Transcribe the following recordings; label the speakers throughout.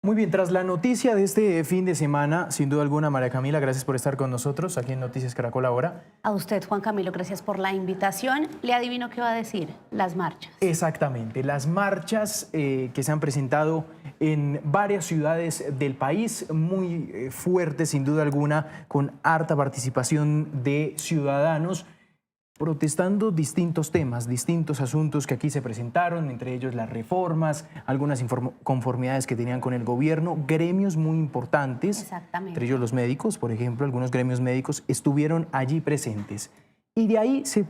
Speaker 1: Muy bien, tras la noticia de este fin de semana, sin duda alguna, María Camila, gracias por estar con nosotros aquí en Noticias Caracol ahora.
Speaker 2: A usted, Juan Camilo, gracias por la invitación. Le adivino qué va a decir, las marchas.
Speaker 1: Exactamente, las marchas que se han presentado en varias ciudades del país, muy fuertes sin duda alguna, con harta participación de ciudadanos, protestando distintos temas, distintos asuntos que aquí se presentaron, entre ellos las reformas, algunas conformidades que tenían con el gobierno, gremios muy importantes,
Speaker 2: Exactamente.
Speaker 1: entre ellos los médicos, por ejemplo, algunos gremios médicos estuvieron allí presentes. Y de ahí se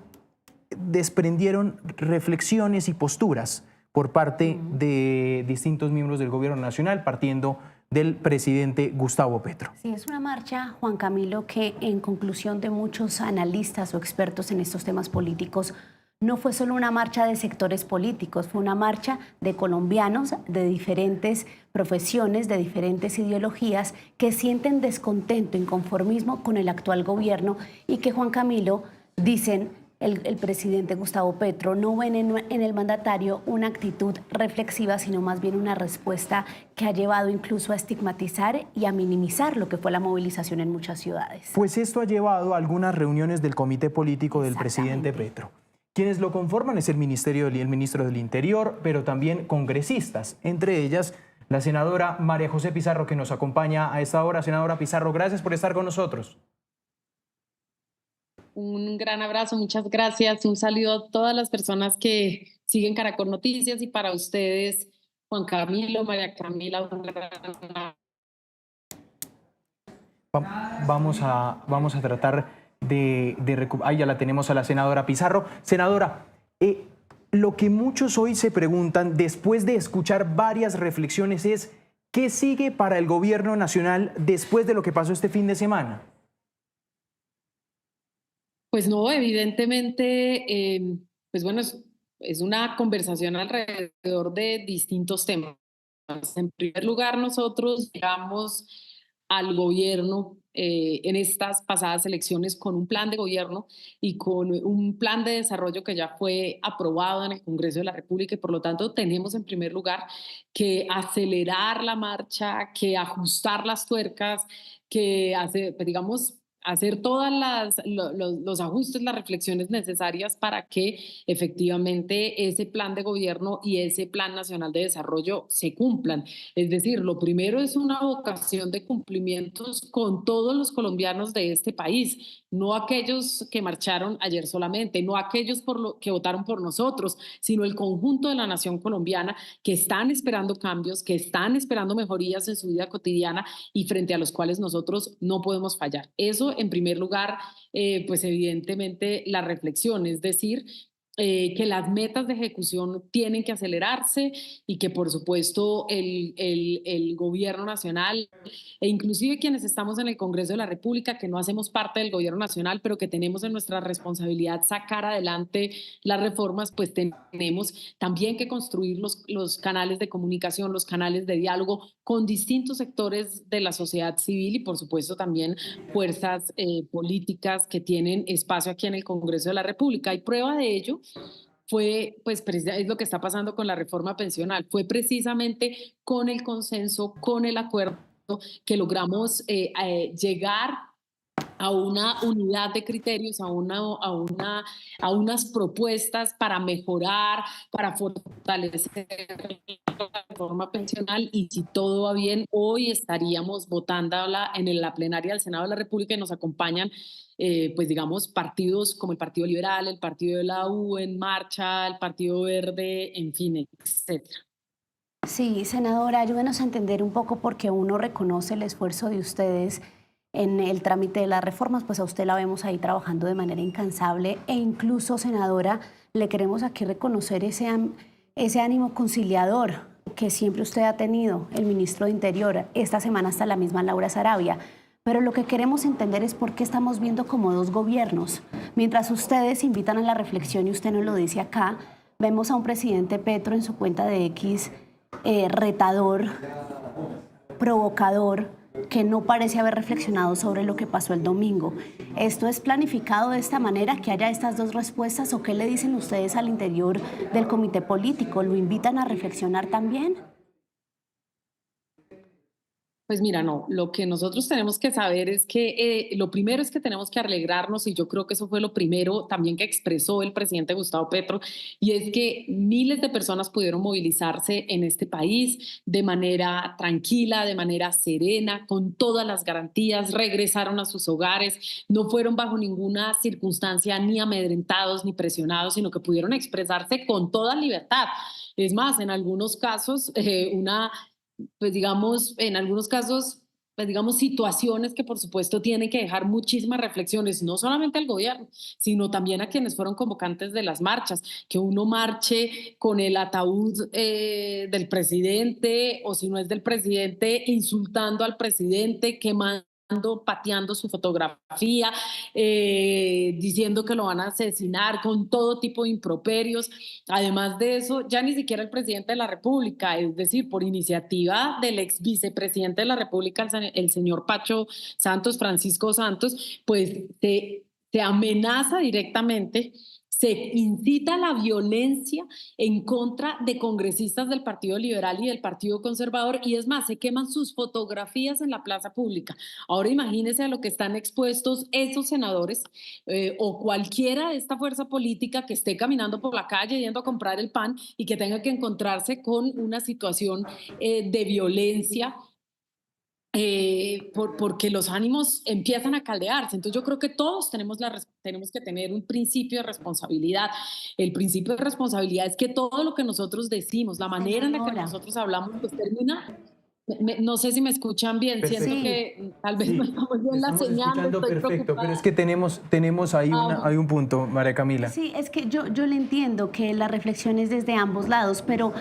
Speaker 1: desprendieron reflexiones y posturas por parte de distintos miembros del gobierno nacional, partiendo del presidente Gustavo Petro.
Speaker 2: Sí, es una marcha, Juan Camilo, que en conclusión de muchos analistas o expertos en estos temas políticos, no fue solo una marcha de sectores políticos, fue una marcha de colombianos de diferentes profesiones, de diferentes ideologías, que sienten descontento, inconformismo con el actual gobierno y que, Juan Camilo, dicen el presidente Gustavo Petro, no ven en el mandatario una actitud reflexiva, sino más bien una respuesta que ha llevado incluso a estigmatizar y a minimizar lo que fue la movilización en muchas ciudades.
Speaker 1: Pues esto ha llevado a algunas reuniones del comité político del presidente Petro. Quienes lo conforman es el ministro del Interior, pero también congresistas, entre ellas la senadora María José Pizarro, que nos acompaña a esta hora. Senadora Pizarro, gracias por estar con nosotros.
Speaker 3: Un gran abrazo, muchas gracias. Un saludo a todas las personas que siguen Caracol Noticias y para ustedes, Juan Camilo, María Camila, un gran abrazo.
Speaker 1: Vamos a tratar ahí ya la tenemos a la senadora Pizarro. Senadora, lo que muchos hoy se preguntan, después de escuchar varias reflexiones, es ¿qué sigue para el gobierno nacional después de lo que pasó este fin de semana?
Speaker 3: Pues no, evidentemente, pues bueno, es una conversación alrededor de distintos temas. En primer lugar, nosotros llegamos al gobierno en estas pasadas elecciones con un plan de gobierno y con un plan de desarrollo que ya fue aprobado en el Congreso de la República y por lo tanto tenemos en primer lugar que acelerar la marcha, que ajustar las tuercas, que hacer, pues, digamos, hacer todos los ajustes, las reflexiones necesarias para que efectivamente ese plan de gobierno y ese plan nacional de desarrollo se cumplan. Es decir, lo primero es una vocación de cumplimientos con todos los colombianos de este país, no aquellos que marcharon ayer solamente, no aquellos que votaron por nosotros, sino el conjunto de la nación colombiana que están esperando cambios, que están esperando mejorías en su vida cotidiana y frente a los cuales nosotros no podemos fallar. Eso, en primer lugar, pues evidentemente la reflexión, es decir, que las metas de ejecución tienen que acelerarse y que por supuesto el gobierno nacional e inclusive quienes estamos en el Congreso de la República, que no hacemos parte del gobierno nacional, pero que tenemos en nuestra responsabilidad sacar adelante las reformas, pues tenemos también que construir los canales de comunicación, los canales de diálogo con distintos sectores de la sociedad civil y por supuesto también fuerzas políticas que tienen espacio aquí en el Congreso de la República. Y prueba de ello fue, pues es lo que está pasando con la reforma pensional, fue precisamente con el consenso, con el acuerdo que logramos llegar a una unidad de criterios, a unas propuestas para mejorar, para fortalecer la reforma pensional y si todo va bien, hoy estaríamos votándola en la plenaria del Senado de la República y nos acompañan pues digamos, partidos como el Partido Liberal, el Partido de la U, En Marcha, el Partido Verde, en fin, etcétera.
Speaker 2: Sí, senadora, ayúdenos a entender un poco porque uno reconoce el esfuerzo de ustedes en el trámite de las reformas, pues a usted la vemos ahí trabajando de manera incansable e incluso, senadora, le queremos aquí reconocer ese ánimo conciliador que siempre usted ha tenido, el ministro de Interior, esta semana hasta la misma Laura Sarabia. Pero lo que queremos entender es por qué estamos viendo como dos gobiernos. Mientras ustedes invitan a la reflexión y usted nos lo dice acá, vemos a un presidente Petro en su cuenta de X retador, provocador, que no parece haber reflexionado sobre lo que pasó el domingo. ¿Esto es planificado de esta manera, que haya estas dos respuestas? ¿O qué le dicen ustedes al interior del comité político? ¿Lo invitan a reflexionar también?
Speaker 3: Pues mira, no, lo que nosotros tenemos que saber es que lo primero es que tenemos que alegrarnos y yo creo que eso fue lo primero también que expresó el presidente Gustavo Petro y es que miles de personas pudieron movilizarse en este país de manera tranquila, de manera serena, con todas las garantías, regresaron a sus hogares, no fueron bajo ninguna circunstancia ni amedrentados ni presionados, sino que pudieron expresarse con toda libertad. Es más, en algunos casos, pues digamos, en algunos casos, pues digamos, situaciones que por supuesto tienen que dejar muchísimas reflexiones, no solamente al gobierno, sino también a quienes fueron convocantes de las marchas, que uno marche con el ataúd del presidente o si no es del presidente, insultando al presidente, quemando, pateando su fotografía, diciendo que lo van a asesinar con todo tipo de improperios. Además de eso, ya ni siquiera el presidente de la República, es decir, por iniciativa del ex vicepresidente de la República, el señor Pacho Santos, Francisco Santos, pues se amenaza directamente, se incita a la violencia en contra de congresistas del Partido Liberal y del Partido Conservador y es más, se queman sus fotografías en la plaza pública. Ahora imagínense a lo que están expuestos esos senadores o cualquiera de esta fuerza política que esté caminando por la calle yendo a comprar el pan y que tenga que encontrarse con una situación de violencia porque los ánimos empiezan a caldearse. Entonces yo creo que todos tenemos que tener un principio de responsabilidad. El principio de responsabilidad es que todo lo que nosotros decimos, la manera en la que
Speaker 2: Senadora.
Speaker 3: nosotros hablamos, pues termina. No sé si me escuchan bien, siento
Speaker 1: Perfecto.
Speaker 2: Sí,
Speaker 3: que tal vez no
Speaker 1: Sí,
Speaker 3: está muy
Speaker 1: te
Speaker 3: bien la
Speaker 1: estamos
Speaker 3: señal,
Speaker 1: escuchando
Speaker 3: estoy
Speaker 1: perfecto, pero es
Speaker 3: preocupada.
Speaker 1: que tenemos ahí,
Speaker 3: Ah,
Speaker 1: hay un punto, María Camila.
Speaker 2: sí, es que yo le entiendo que la reflexión es desde ambos lados, pero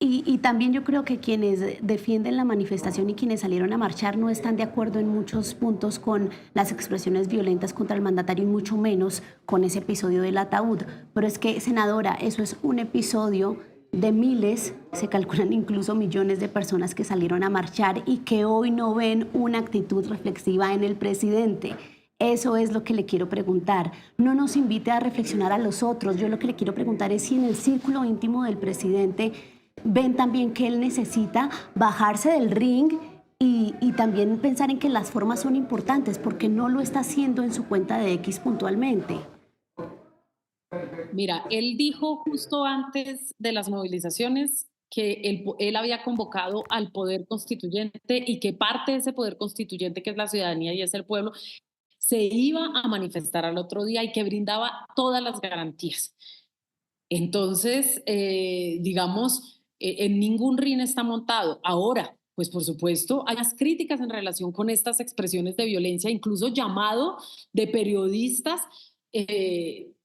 Speaker 2: y también yo creo que quienes defienden la manifestación y quienes salieron a marchar no están de acuerdo en muchos puntos con las expresiones violentas contra el mandatario y mucho menos con ese episodio del ataúd. Pero es que, senadora, eso es un episodio de miles, se calculan incluso millones de personas que salieron a marchar y que hoy no ven una actitud reflexiva en el presidente. Eso es lo que le quiero preguntar. No nos invite a reflexionar a los otros. Yo lo que le quiero preguntar es si en el círculo íntimo del presidente ven también que él necesita bajarse del ring y también pensar en que las formas son importantes porque no lo está haciendo en su cuenta de X puntualmente.
Speaker 3: mira, él dijo justo antes de las movilizaciones que él había convocado al poder constituyente y que parte de ese poder constituyente, que es la ciudadanía y es el pueblo, se iba a manifestar al otro día y que brindaba todas las garantías. Entonces, digamos, en ningún RIN está montado. Ahora, pues por supuesto, hay las críticas en relación con estas expresiones de violencia, incluso llamado de periodistas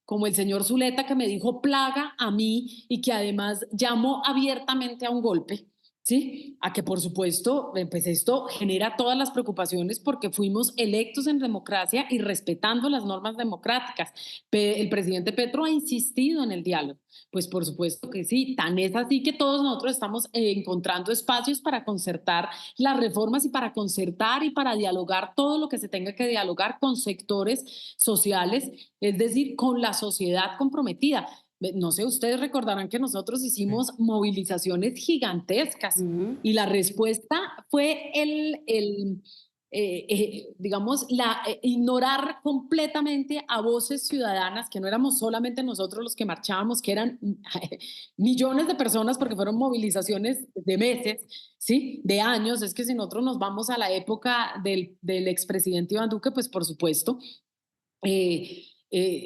Speaker 3: como el señor Zuleta, que me dijo plaga a mí y que además llamó abiertamente a un golpe. Sí, a que por supuesto, pues esto genera todas las preocupaciones porque fuimos electos en democracia y respetando las normas democráticas. El presidente Petro ha insistido en el diálogo. Pues por supuesto que sí, tan es así que todos nosotros estamos encontrando espacios para concertar las reformas y para concertar y para dialogar todo lo que se tenga que dialogar con sectores sociales, es decir, con la sociedad comprometida. No sé, ustedes recordarán que nosotros
Speaker 1: Sí.
Speaker 3: hicimos movilizaciones gigantescas
Speaker 2: Ujú.
Speaker 3: y la respuesta fue digamos, ignorar completamente a voces ciudadanas, que no éramos solamente nosotros los que marchábamos, que eran millones de personas, porque fueron movilizaciones de meses, ¿sí? De años. Es que si nosotros nos vamos a la época del expresidente Iván Duque, pues por supuesto,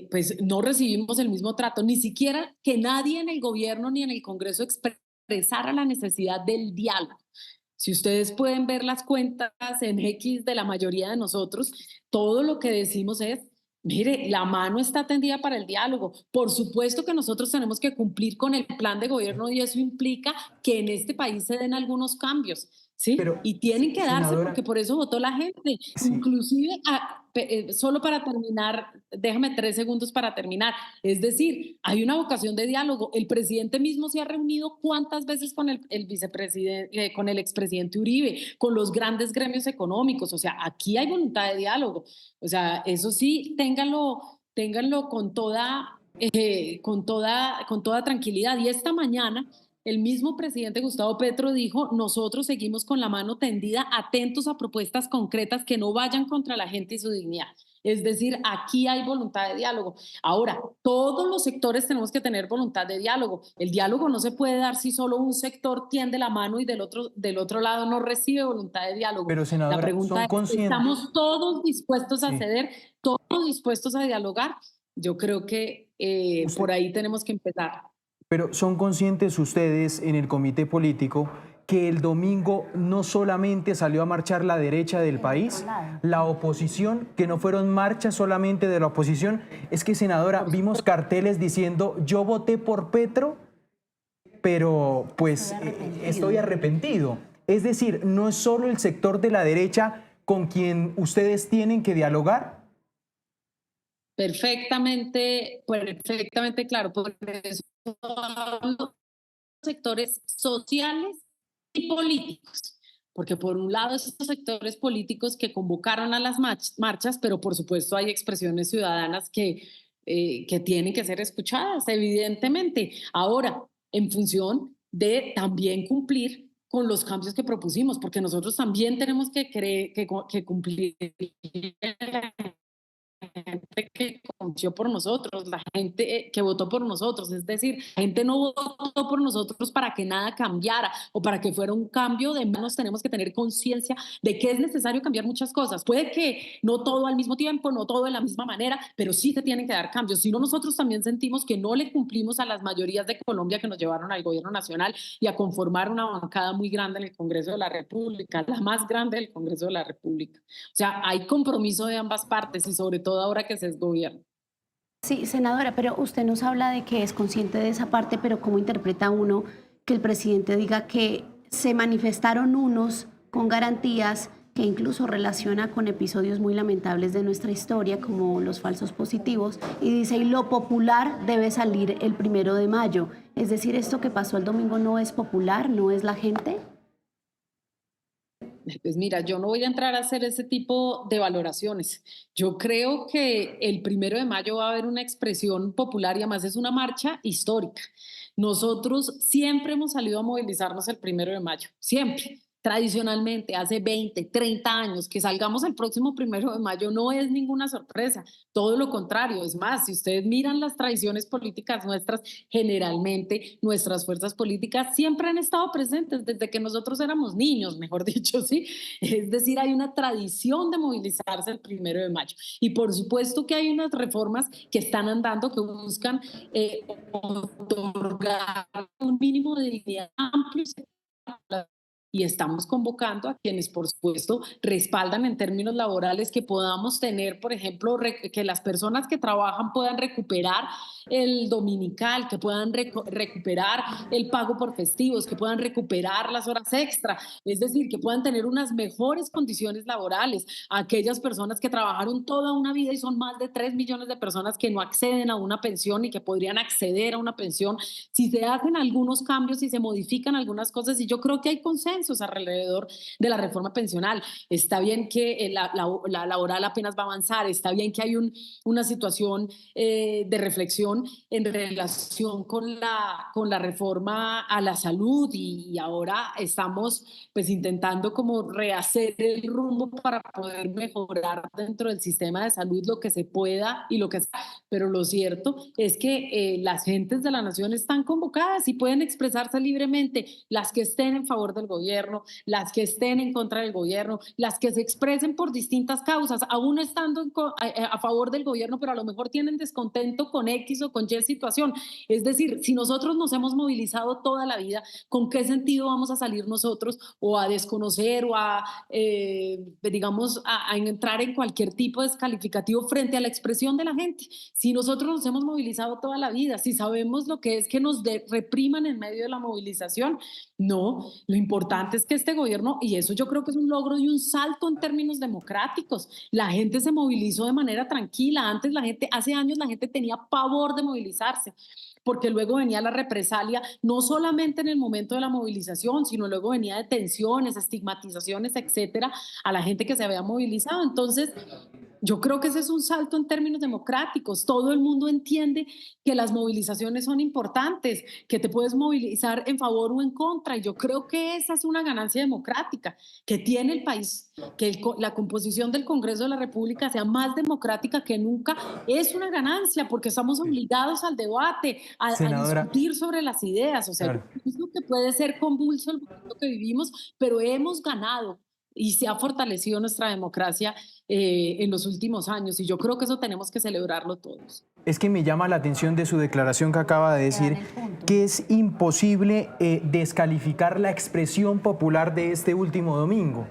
Speaker 3: pues no recibimos el mismo trato, ni siquiera que nadie en el gobierno ni en el Congreso expresara la necesidad del diálogo. Si ustedes pueden ver las cuentas en X de la mayoría de nosotros, todo lo que decimos es, mire, la mano está tendida para el diálogo. Por supuesto que nosotros tenemos que cumplir con el plan de gobierno y eso implica que en este país se den algunos cambios, ¿sí?
Speaker 1: Pero,
Speaker 3: Y tienen que darse
Speaker 1: senadora,
Speaker 3: porque por eso votó la gente.
Speaker 1: sí,
Speaker 3: Inclusive, solo para terminar, déjame 3 segundos para terminar. Es decir, hay una vocación de diálogo. El presidente mismo se ha reunido cuántas veces con el vicepresidente, con el expresidente Uribe, con los grandes gremios económicos. O sea, aquí hay voluntad de diálogo. O sea, eso sí, ténganlo con toda tranquilidad. Y esta mañana el mismo presidente Gustavo Petro dijo, nosotros seguimos con la mano tendida, atentos a propuestas concretas que no vayan contra la gente y su dignidad. Es decir, aquí hay voluntad de diálogo. Ahora, todos los sectores tenemos que tener voluntad de diálogo. El diálogo no se puede dar si solo un sector tiende la mano y del otro lado no recibe voluntad de diálogo.
Speaker 1: Pero,
Speaker 3: La
Speaker 1: senadora,
Speaker 3: pregunta
Speaker 1: ¿son
Speaker 3: es,
Speaker 1: conscientes?
Speaker 3: ¿estamos todos dispuestos a
Speaker 1: Sí.
Speaker 3: ceder, todos dispuestos a dialogar? Yo creo que por ahí tenemos que empezar.
Speaker 1: Pero ¿son conscientes ustedes en el comité político que el domingo no solamente salió a marchar la derecha del país, la oposición, que no fueron marchas solamente de la oposición? Es que, senadora, vimos carteles diciendo yo voté por Petro, pero pues estoy arrepentido. Es decir, ¿no es solo el sector de la derecha con quien ustedes tienen que dialogar?
Speaker 3: Perfectamente claro. Por eso hablo de sectores sociales y políticos. Porque por un lado esos sectores políticos que convocaron a las marchas, pero por supuesto hay expresiones ciudadanas que tienen que ser escuchadas, evidentemente. Ahora, en función de también cumplir con los cambios que propusimos, porque nosotros también tenemos que cumplir gente que confió por nosotros, la gente que votó por nosotros, es decir, la gente no votó por nosotros para que nada cambiara o para que fuera un cambio de manos. Tenemos que tener conciencia de que es necesario cambiar muchas cosas. Puede que no todo al mismo tiempo, no todo de la misma manera, pero sí se tienen que dar cambios. Si no, nosotros también sentimos que no le cumplimos a las mayorías de Colombia que nos llevaron al gobierno nacional y a conformar una bancada muy grande en el Congreso de la República, la más grande del Congreso de la República. O sea, hay compromiso de ambas partes y sobre todo ahora que se es gobierno.
Speaker 2: Sí, senadora, pero usted nos habla de que es consciente de esa parte, pero ¿cómo interpreta uno que el presidente diga que se manifestaron unos con garantías que incluso relaciona con episodios muy lamentables de nuestra historia, como los falsos positivos, y dice, y lo popular debe salir el 1 de mayo? Es decir, ¿esto que pasó el domingo no es popular, no es la gente?
Speaker 3: Pues mira, yo no voy a entrar a hacer ese tipo de valoraciones. Yo creo que el 1 de mayo va a haber una expresión popular y además es una marcha histórica. Nosotros siempre hemos salido a movilizarnos el 1 de mayo, siempre. Tradicionalmente, hace 20, 30 años, que salgamos el próximo 1 de mayo no es ninguna sorpresa, todo lo contrario. Es más, si ustedes miran las tradiciones políticas nuestras, generalmente nuestras fuerzas políticas siempre han estado presentes desde que nosotros éramos niños, mejor dicho, ¿sí? Es decir, hay una tradición de movilizarse el 1 de mayo. Y por supuesto que hay unas reformas que están andando que buscan otorgar un mínimo de dignidad amplio y estamos convocando a quienes, por supuesto, respaldan en términos laborales que podamos tener, por ejemplo, que las personas que trabajan puedan recuperar el dominical, que puedan recuperar el pago por festivos, que puedan recuperar las horas extra, es decir, que puedan tener unas mejores condiciones laborales. Aquellas personas que trabajaron toda una vida y son más de 3 millones de personas que no acceden a una pensión y que podrían acceder a una pensión si se hacen algunos cambios y se modifican algunas cosas, y yo creo que hay consensos alrededor de la reforma pensional. Está bien que la laboral apenas va a avanzar, está bien que hay una situación de reflexión en relación con la reforma a la salud y ahora estamos pues intentando como rehacer el rumbo para poder mejorar dentro del sistema de salud lo que se pueda y lo que sea. Pero lo cierto es que las gentes de la nación están convocadas y pueden expresarse libremente, las que estén en favor del gobierno, las que estén en contra del gobierno, las que se expresen por distintas causas, aún estando a favor del gobierno, pero a lo mejor tienen descontento con X o con Y situación. Es decir, si nosotros nos hemos movilizado toda la vida, ¿con qué sentido vamos a salir nosotros o a desconocer o a, digamos, a entrar en cualquier tipo de descalificativo frente a la expresión de la gente? Si nosotros nos hemos movilizado toda la vida, si sabemos lo que es que nos repriman en medio de la movilización, no, lo importante es que este gobierno, y eso yo creo que es un logro y un salto en términos democráticos, la gente se movilizó de manera tranquila. Antes la gente, hace años la gente tenía pavor de movilizarse, porque luego venía la represalia, no solamente en el momento de la movilización, sino luego venía detenciones, estigmatizaciones, etcétera, a la gente que se había movilizado. Entonces, Yo creo que ese es un salto en términos democráticos. Todo el mundo entiende que las movilizaciones son importantes, que te puedes movilizar en favor o en contra. Y yo creo que esa es una ganancia democrática que tiene el país, que la composición del Congreso de la República sea más democrática que nunca. Es una ganancia porque estamos
Speaker 1: Sí.
Speaker 3: obligados al debate, a
Speaker 1: Senadora,
Speaker 3: discutir sobre las ideas. O sea, yo
Speaker 1: claro.
Speaker 3: pienso que puede ser convulso el momento que vivimos, pero hemos ganado y se ha fortalecido nuestra democracia en los últimos años y yo creo que eso tenemos que celebrarlo todos.
Speaker 1: Es que me llama la atención de su declaración que acaba de
Speaker 2: Que dan
Speaker 1: decir
Speaker 2: el punto.
Speaker 1: que es imposible descalificar la expresión popular de este último domingo.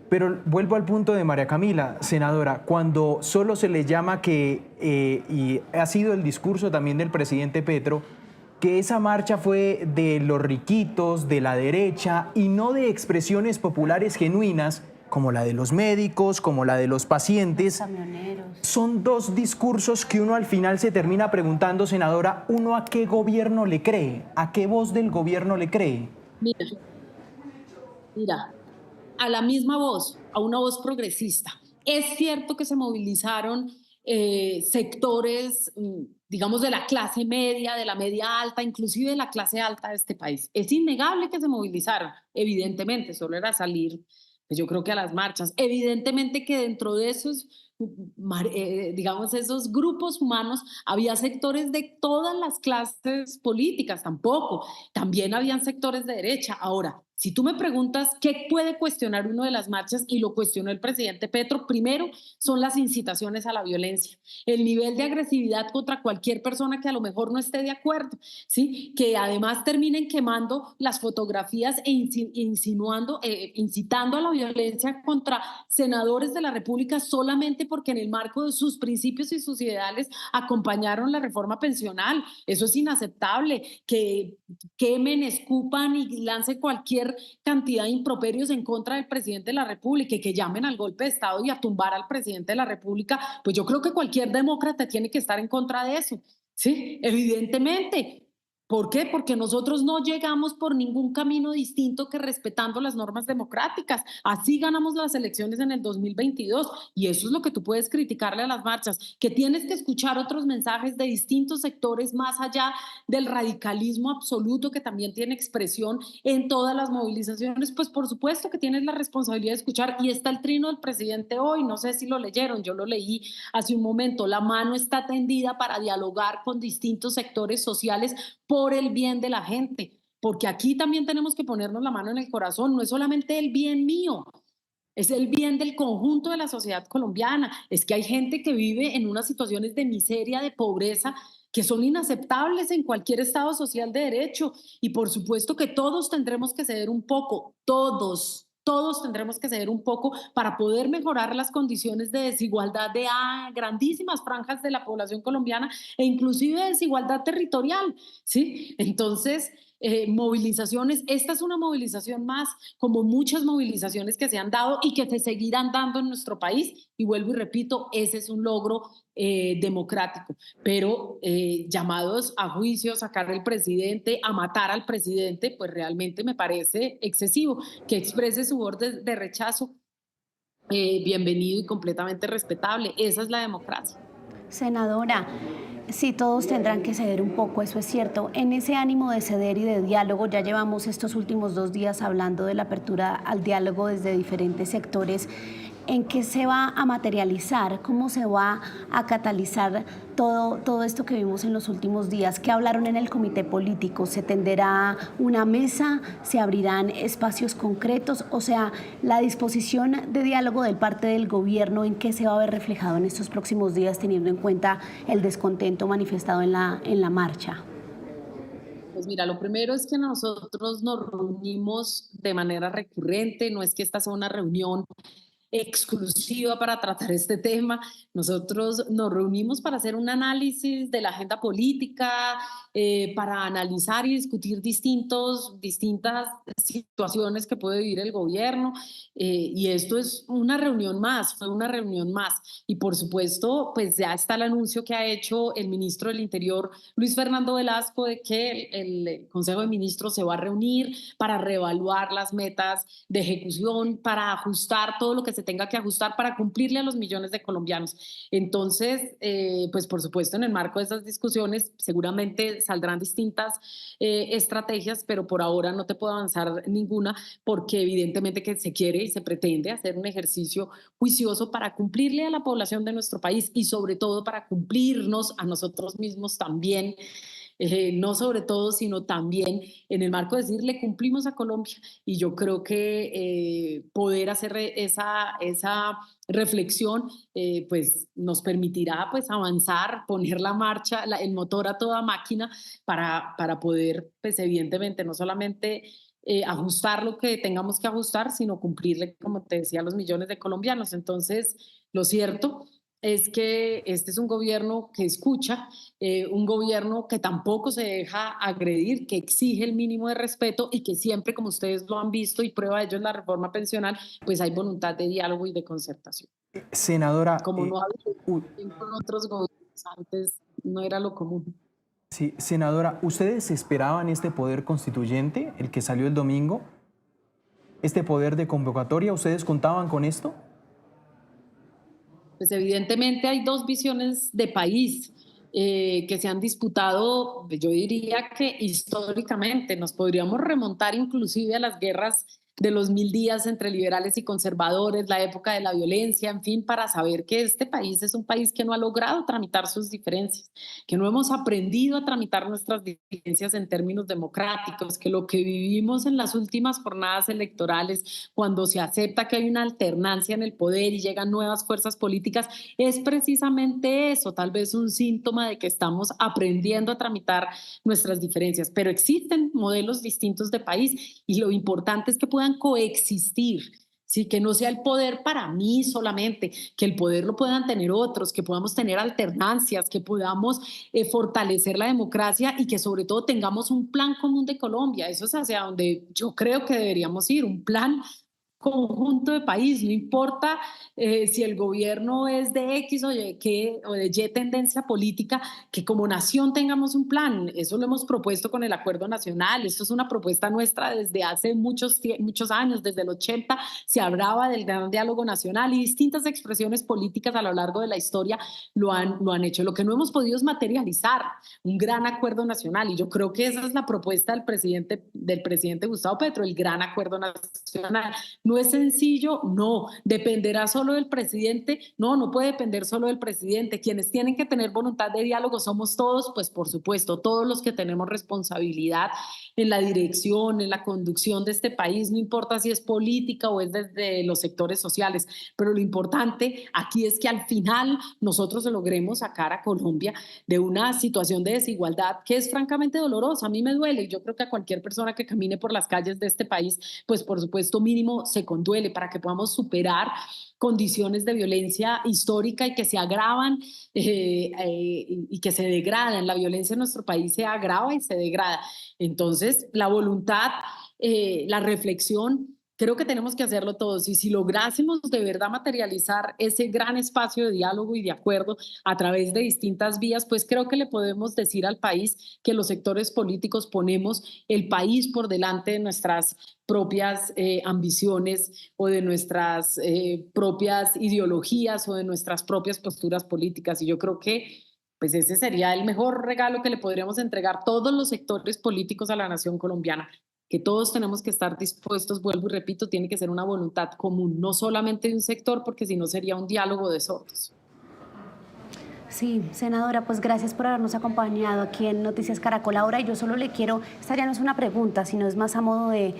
Speaker 1: Pero vuelvo al punto de María Camila, senadora, cuando solo se le llama y ha sido el discurso también del presidente Petro, que esa marcha fue de los riquitos, de la derecha, y no de expresiones populares genuinas, como la de los médicos, como la de los pacientes.
Speaker 2: Camioneros.
Speaker 1: Son dos discursos que uno al final se termina preguntando, senadora, ¿uno a qué gobierno le cree? ¿A qué voz del gobierno le cree?
Speaker 3: Mira, mira, a la misma voz, a una voz progresista. Es cierto que se movilizaron sectores, digamos, de la clase media, de la media alta, inclusive de la clase alta de este país. Es innegable que se movilizaron, evidentemente, solo era salir, pues yo creo que a las marchas. Evidentemente que dentro de esos, digamos, esos grupos humanos, había sectores de todas las clases políticas, tampoco. También habían sectores de derecha. Ahora, si tú me preguntas qué puede cuestionar uno de las marchas, y lo cuestionó el presidente Petro, primero son las incitaciones a la violencia, el nivel de agresividad contra cualquier persona que a lo mejor no esté de acuerdo, ¿sí? Que además terminen quemando las fotografías insinuando, incitando a la violencia contra senadores de la República solamente porque en el marco de sus principios y sus ideales acompañaron la reforma pensional. Eso es inaceptable, que quemen, escupan y lancen cualquier cantidad de improperios en contra del presidente de la República y que llamen al golpe de Estado y a tumbar al presidente de la República, pues yo creo que cualquier demócrata tiene que estar en contra de eso, ¿sí? Evidentemente. ¿Por qué? Porque nosotros no llegamos por ningún camino distinto que respetando las normas democráticas. Así ganamos las elecciones en el 2022 y eso es lo que tú puedes criticarle a las marchas, que tienes que escuchar otros mensajes de distintos sectores más allá del radicalismo absoluto que también tiene expresión en todas las movilizaciones. Pues por supuesto que tienes la responsabilidad de escuchar y está el trino del presidente hoy, no sé si lo leyeron, yo lo leí hace un momento, la mano está tendida para dialogar con distintos sectores sociales por el bien de la gente, porque aquí también tenemos que ponernos la mano en el corazón, no es solamente el bien mío, es el bien del conjunto de la sociedad colombiana. Es que hay gente que vive en unas situaciones de miseria, de pobreza, que son inaceptables en cualquier estado social de derecho. Y por supuesto que todos tendremos que ceder un poco, todos tendremos que ceder un poco para poder mejorar las condiciones de desigualdad de grandísimas franjas de la población colombiana e inclusive de desigualdad territorial, ¿sí? Entonces, movilizaciones, esta es una movilización más, como muchas movilizaciones que se han dado y que se seguirán dando en nuestro país. Y vuelvo y repito, ese es un logro democrático, pero llamados a juicio, sacar al presidente, a matar al presidente, pues realmente me parece excesivo. Que exprese su voz de rechazo, bienvenido y completamente respetable. Esa es la democracia.
Speaker 2: Senadora, sí, todos tendrán que ceder un poco, eso es cierto. En ese ánimo de ceder y de diálogo, ya llevamos estos últimos 2 días hablando de la apertura al diálogo desde diferentes sectores. ¿En qué se va a materializar? ¿Cómo se va a catalizar todo esto que vimos en los últimos días? ¿Qué hablaron en el comité político? ¿Se tenderá una mesa? ¿Se abrirán espacios concretos? O sea, la disposición de diálogo de parte del gobierno, ¿en qué se va a ver reflejado en estos próximos días, teniendo en cuenta el descontento manifestado en la marcha?
Speaker 3: Pues mira, lo primero es que nosotros nos reunimos de manera recurrente, no es que esta sea una reunión exclusiva para tratar este tema. Nosotros nos reunimos para hacer un análisis de la agenda política, para analizar y discutir distintas situaciones que puede vivir el gobierno. Y esto es una reunión más, fue una reunión más. Y por supuesto, pues ya está el anuncio que ha hecho el ministro del Interior, Luis Fernando Velasco, de que el Consejo de Ministros se va a reunir para reevaluar las metas de ejecución, para ajustar todo lo que se se tenga que ajustar para cumplirle a los millones de colombianos. Entonces, pues por supuesto, en el marco de esas discusiones seguramente saldrán distintas estrategias, pero por ahora no te puedo avanzar ninguna porque evidentemente que se quiere y se pretende hacer un ejercicio juicioso para cumplirle a la población de nuestro país y sobre todo para cumplirnos a nosotros mismos también, no sobre todo, sino también en el marco de decir, le cumplimos a Colombia. Y yo creo que poder hacer esa reflexión pues nos permitirá pues avanzar, poner la marcha, el motor a toda máquina para poder, pues evidentemente, no solamente ajustar lo que tengamos que ajustar, sino cumplirle, como te decía, a los millones de colombianos. Entonces, lo cierto es que este es un gobierno que escucha, un gobierno que tampoco se deja agredir, que exige el mínimo de respeto y que siempre, como ustedes lo han visto y prueba de ello es la reforma pensional, pues hay voluntad de diálogo y de concertación.
Speaker 1: Senadora,
Speaker 3: Como no ha habido en otros gobiernos antes, no era lo común.
Speaker 1: sí, senadora, ¿ustedes esperaban este poder constituyente, el que salió el domingo? ¿Este poder de convocatoria? ¿Ustedes contaban con esto?
Speaker 3: Pues evidentemente hay dos visiones de país que se han disputado, yo diría que históricamente nos podríamos remontar inclusive a las guerras de los 1000 días entre liberales y conservadores, la época de la violencia, en fin, para saber que este país es un país que no ha logrado tramitar sus diferencias, que no hemos aprendido a tramitar nuestras diferencias en términos democráticos, que lo que vivimos en las últimas jornadas electorales, cuando se acepta que hay una alternancia en el poder y llegan nuevas fuerzas políticas, es precisamente eso, tal vez un síntoma de que estamos aprendiendo a tramitar nuestras diferencias, pero existen modelos distintos de país y lo importante es que puedan coexistir. Sí, que no sea el poder para mí solamente, que el poder lo puedan tener otros, que podamos tener alternancias, que podamos fortalecer la democracia y que sobre todo tengamos un plan común de Colombia. Eso es hacia donde yo creo que deberíamos ir, un plan conjunto de país, no importa si el gobierno es de X o de Y tendencia política, que como nación tengamos un plan. Eso lo hemos propuesto con el Acuerdo Nacional, esto es una propuesta nuestra desde hace muchos años, desde el 80 se hablaba del gran diálogo nacional y distintas expresiones políticas a lo largo de la historia lo han hecho. Lo que no hemos podido es materializar un gran acuerdo nacional y yo creo que esa es la propuesta del presidente Gustavo Petro, el gran acuerdo nacional. ¿No es sencillo? No. ¿Dependerá solo del presidente? No, no puede depender solo del presidente. Quienes tienen que tener voluntad de diálogo somos todos, pues por supuesto, todos los que tenemos responsabilidad en la dirección, en la conducción de este país, no importa si es política o es desde los sectores sociales, pero lo importante aquí es que al final nosotros logremos sacar a Colombia de una situación de desigualdad que es francamente dolorosa. A mí me duele y yo creo que a cualquier persona que camine por las calles de este país, pues por supuesto mínimo se conduele para que podamos superar condiciones de violencia histórica y que se agravan y que se degradan. La violencia en nuestro país se agrava y se degrada. Entonces, la voluntad, la reflexión, creo que tenemos que hacerlo todos y si lográsemos de verdad materializar ese gran espacio de diálogo y de acuerdo a través de distintas vías, pues creo que le podemos decir al país que los sectores políticos ponemos el país por delante de nuestras propias ambiciones o de nuestras propias ideologías o de nuestras propias posturas políticas. Y yo creo que pues ese sería el mejor regalo que le podríamos entregar todos los sectores políticos a la nación colombiana, que todos tenemos que estar dispuestos, vuelvo y repito, tiene que ser una voluntad común, no solamente de un sector, porque si no sería un diálogo de sordos.
Speaker 2: Sí, senadora, pues gracias por habernos acompañado aquí en Noticias Caracol Ahora. Y yo solo le quiero, esta ya no es una pregunta, sino es más a modo de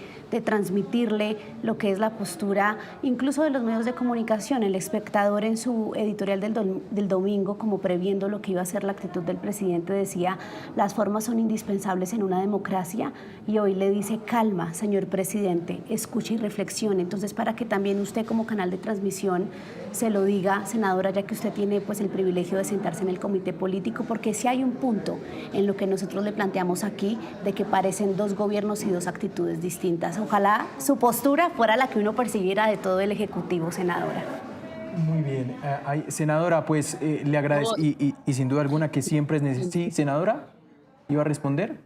Speaker 2: transmitirle lo que es la postura incluso de los medios de comunicación. El Espectador en su editorial del domingo, como previendo lo que iba a ser la actitud del presidente, decía: las formas son indispensables en una democracia, y hoy le dice: calma, señor presidente, escuche y reflexione. Entonces, para que también usted como canal de transmisión se lo diga, senadora, ya que usted tiene pues el privilegio de sentarse en el comité político, porque sí hay un punto en lo que nosotros le planteamos aquí de que parecen dos gobiernos y dos actitudes distintas. Ojalá su postura fuera la que uno persiguiera de todo el Ejecutivo, senadora.
Speaker 1: Muy bien. Senadora, pues le agradezco y sin duda alguna que siempre es necesario. Sí, senadora, ¿iba a responder?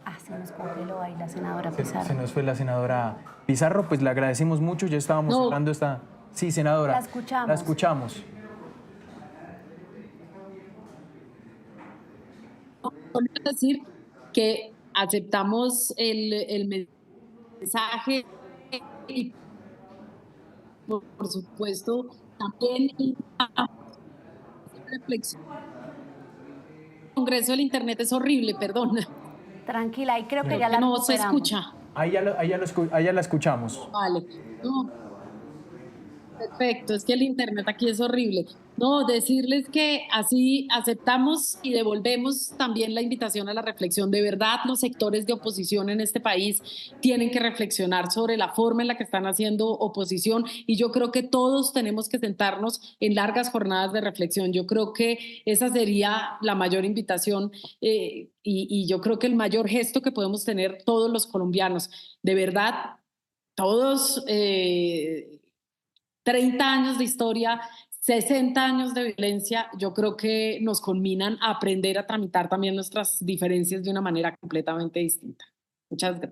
Speaker 2: Ah, sí. Se nos congeló ahí la senadora
Speaker 1: Se
Speaker 2: Pizarro.
Speaker 1: nos fue la senadora Pizarro, pues le agradecemos mucho, ya estábamos
Speaker 3: No.
Speaker 1: hablando esta... Sí, senadora.
Speaker 2: La escuchamos.
Speaker 1: La escuchamos.
Speaker 3: Solo decir que aceptamos el mensaje y por supuesto también reflexión. El Congreso del Internet es horrible, perdón.
Speaker 2: Tranquila, ahí creo que
Speaker 3: Creo
Speaker 2: ya
Speaker 3: que
Speaker 2: la
Speaker 3: no se
Speaker 2: recuperamos.
Speaker 3: escucha.
Speaker 1: Ahí ya la escuchamos.
Speaker 3: Vale. No, perfecto, es que el internet aquí es horrible. No, decirles que así aceptamos y devolvemos también la invitación a la reflexión. De verdad, los sectores de oposición en este país tienen que reflexionar sobre la forma en la que están haciendo oposición y yo creo que todos tenemos que sentarnos en largas jornadas de reflexión. Yo creo que esa sería la mayor invitación y yo creo que el mayor gesto que podemos tener todos los colombianos. De verdad, todos... 30 años de historia, 60 años de violencia, yo creo que nos conminan a aprender a tramitar también nuestras diferencias de una manera completamente distinta. Muchas gracias.